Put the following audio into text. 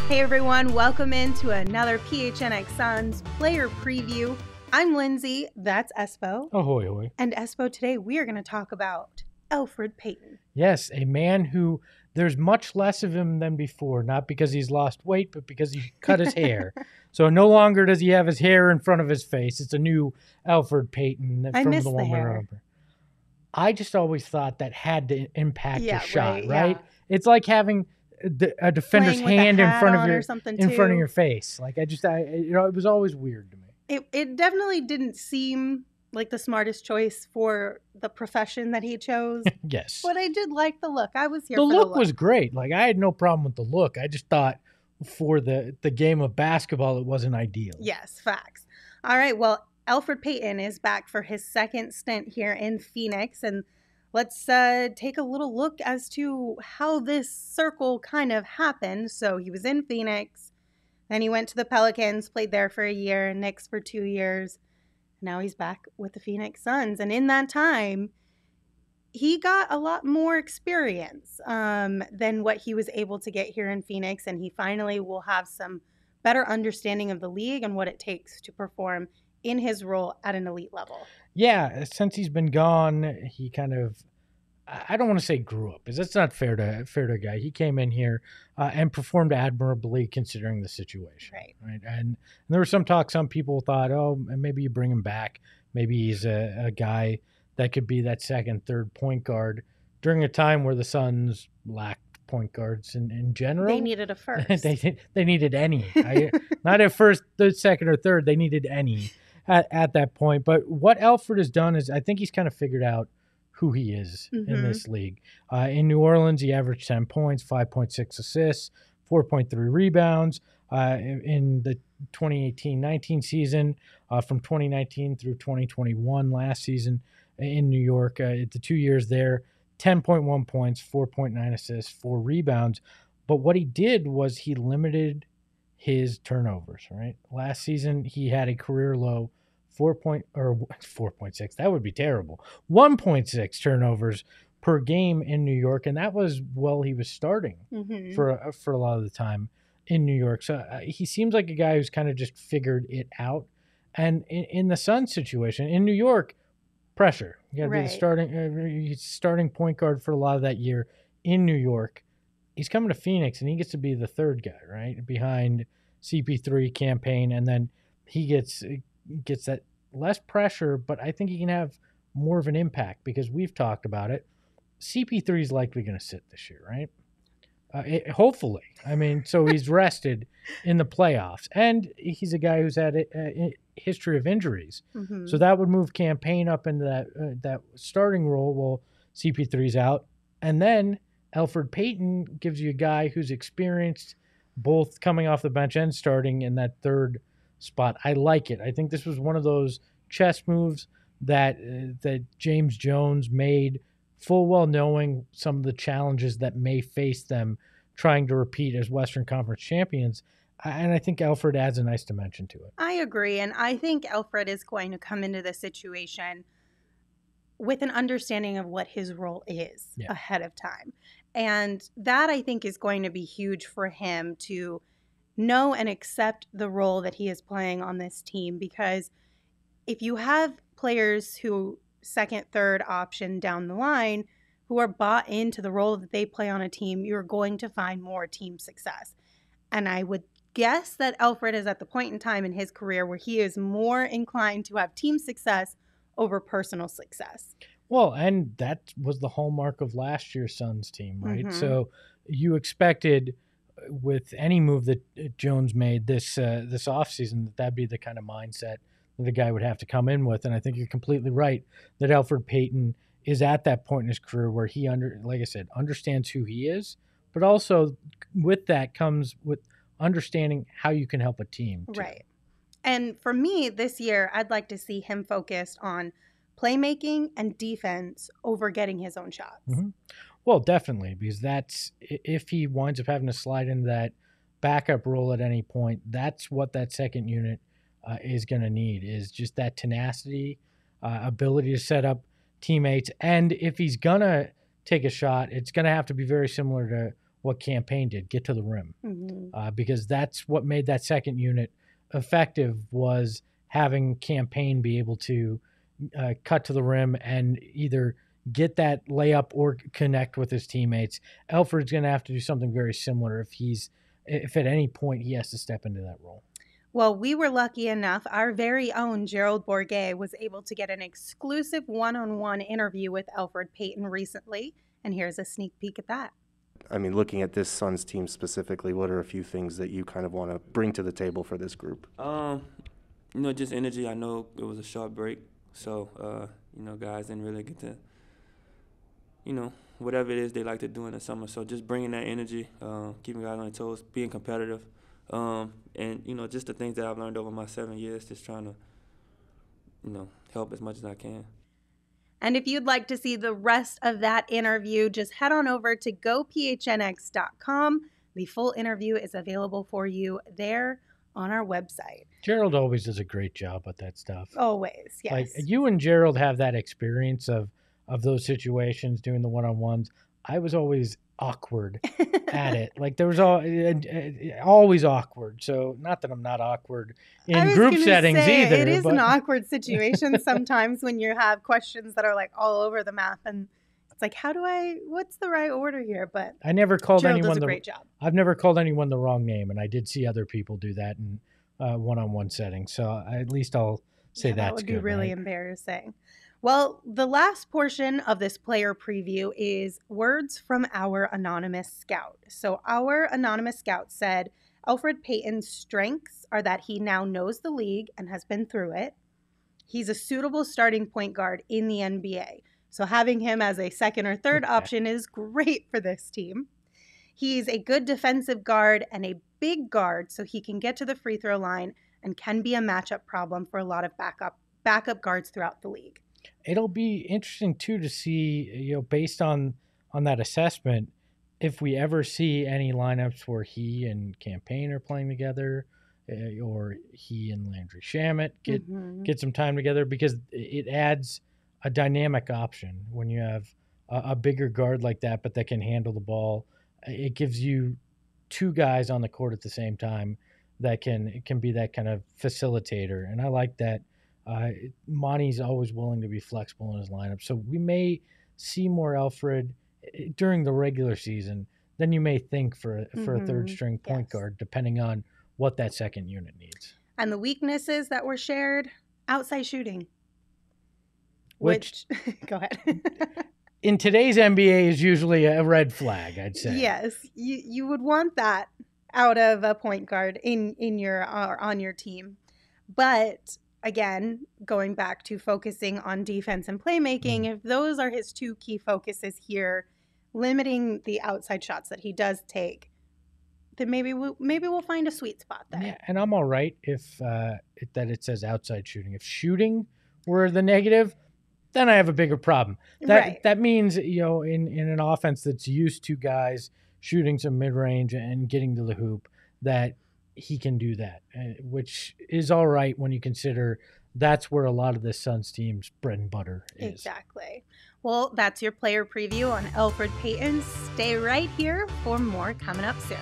Hey everyone, welcome into another PHNX Suns player preview. I'm Lindsey, that's Espo. Ahoy, ahoy. And Espo, today we are going to talk about Elfrid Payton. Yes, a man who there's much less of him than before, not because he's lost weight, but because he cut his hair. So no longer does he have his hair in front of his face. It's a new Elfrid Payton I from miss the the one we're hair. over. I just always thought that had to impact Yeah, a shot, right? It's like having a defender's Playing with a hand in hat front of on your or something in front of too. your face. Like it was always weird to me. It definitely didn't seem like the smartest choice for the profession that he chose. Yes. But I did like the look. I was here The for look was great. Like I had no problem with the look. I just thought for the game of basketball, it wasn't ideal. Yes, facts. All right, well, Elfrid Payton is back for his second stint here in Phoenix, and let's take a little look as to how this circle kind of happened. So he was in Phoenix, then he went to the Pelicans, played there for a year, Knicks for 2 years. Now he's back with the Phoenix Suns, and in that time, he got a lot more experience than what he was able to get here in Phoenix, and he finally will have some better understanding of the league and what it takes to perform in his role at an elite level. Yeah, since he's been gone, he kind of, I don't want to say grew up, because that's not fair to a guy. He came in here and performed admirably considering the situation. Right. And there was some talk, some people thought, oh, maybe you bring him back. Maybe he's a guy that could be that second, third point guard during a time where the Suns lacked point guards in general. They needed a first. they needed any. Not at first, the second, or third. They needed any at that point. But what Elfrid has done is I think he's kind of figured out who he is in this league. In New Orleans, he averaged 10 points, 5.6 assists, 4.3 rebounds. In the 2018-19 season, from 2019 through 2021 last season in New York, the 2 years there, 10.1 points, 4.9 assists, 4 rebounds. But what he did was he limited his turnovers, right? Last season, he had a career low 4.6. That would be terrible. 1.6 turnovers per game in New York. And that was while he was starting for a lot of the time in New York. So he seems like a guy who's kind of just figured it out. And in the Suns situation in New York, pressure. You got to be the starting point guard for a lot of that year in New York. He's coming to Phoenix, and he gets to be the third guy, right, behind CP3 campaign, and then he gets that less pressure, but I think he can have more of an impact because we've talked about it. CP3 is likely going to sit this year, right? Hopefully. I mean, so he's rested in the playoffs, and he's a guy who's had a history of injuries. So that would move campaign up into that starting role while CP3's out. And then Elfrid Payton gives you a guy who's experienced both coming off the bench and starting in that third spot. I like it. I think this was one of those chess moves that James Jones made, full well knowing some of the challenges that may face them trying to repeat as Western Conference champions. And I think Elfrid adds a nice dimension to it. I agree. And I think Elfrid is going to come into this situation with an understanding of what his role is ahead of time. And that, I think, is going to be huge for him to know and accept the role that he is playing on this team. Because if you have players who second, third option down the line who are bought into the role that they play on a team, you're going to find more team success. And I would guess that Elfrid is at the point in time in his career where he is more inclined to have team success over personal success. Well, and that was the hallmark of last year's Suns team, right? So you expected with any move that Jones made this offseason that'd be the kind of mindset that the guy would have to come in with. And I think you're completely right that Elfrid Payton is at that point in his career where he, like I said, understands who he is, but also with that comes with understanding how you can help a team too. Right. And for me this year, I'd like to see him focused on playmaking and defense over getting his own shots. Well, definitely, because that's, if he winds up having to slide into that backup role at any point, that's what that second unit is going to need, is just that tenacity, ability to set up teammates. And if he's going to take a shot, it's going to have to be very similar to what Campaign did, get to the rim, because that's what made that second unit effective, was having Campaign be able to cut to the rim and either get that layup or connect with his teammates. Elfrid's going to have to do something very similar if at any point he has to step into that role. Well, we were lucky enough. Our very own Gerald Bourguet was able to get an exclusive one-on-one interview with Elfrid Payton recently, and here's a sneak peek at that. I mean, looking at this Suns team specifically, what are a few things that you kind of want to bring to the table for this group? Just energy. I know it was a short break, so, guys didn't really get to, whatever it is they like to do in the summer. So just bringing that energy, keeping guys on their toes, being competitive, and, just the things that I've learned over my 7 years, just trying to, help as much as I can. And if you'd like to see the rest of that interview, just head on over to gophnx.com. The full interview is available for you there on our website. Gerald always does a great job with that stuff. Always, yes. Like, you and Gerald have that experience of those situations, doing the one-on-ones. I was always awkward at it. Like, there was always awkward. So not that I'm not awkward in group settings either. It is an awkward situation sometimes when you have questions that are like all over the map, and it's like, what's the right order here? But I never called Gerald anyone does a great job. I've never called anyone the wrong name, and I did see other people do that in one-on-one settings. So at least I'll say that's good. That would be really embarrassing. Well, the last portion of this player preview is words from our anonymous scout. So our anonymous scout said Elfrid Payton's strengths are that he now knows the league and has been through it. He's a suitable starting point guard in the NBA. So having him as a second or third option is great for this team. He's a good defensive guard and a big guard, so he can get to the free throw line and can be a matchup problem for a lot of backup guards throughout the league. It'll be interesting too to see, based on that assessment, if we ever see any lineups where he and Campaign are playing together, or he and Landry Shamet get some time together, because it adds a dynamic option when you have a bigger guard like that, but that can handle the ball. It gives you two guys on the court at the same time that can be that kind of facilitator, and I like that. Monty's always willing to be flexible in his lineup. So we may see more Elfrid during the regular season than you may think for a third string point guard, depending on what that second unit needs. And the weaknesses that were shared, outside shooting. Which go ahead. In today's NBA is usually a red flag, I'd say. Yes, you would want that out of a point guard on your team. But again, going back to focusing on defense and playmaking, if those are his two key focuses here, limiting the outside shots that he does take, then maybe we'll find a sweet spot there. Yeah, and I'm all right if it says outside shooting. If shooting were the negative, then I have a bigger problem. That means, in an offense that's used to guys shooting some mid-range and getting to the hoop, that he can do that, which is all right when you consider that's where a lot of the Suns team's bread and butter is. Exactly. Well, that's your player preview on Elfrid Payton. Stay right here for more coming up soon.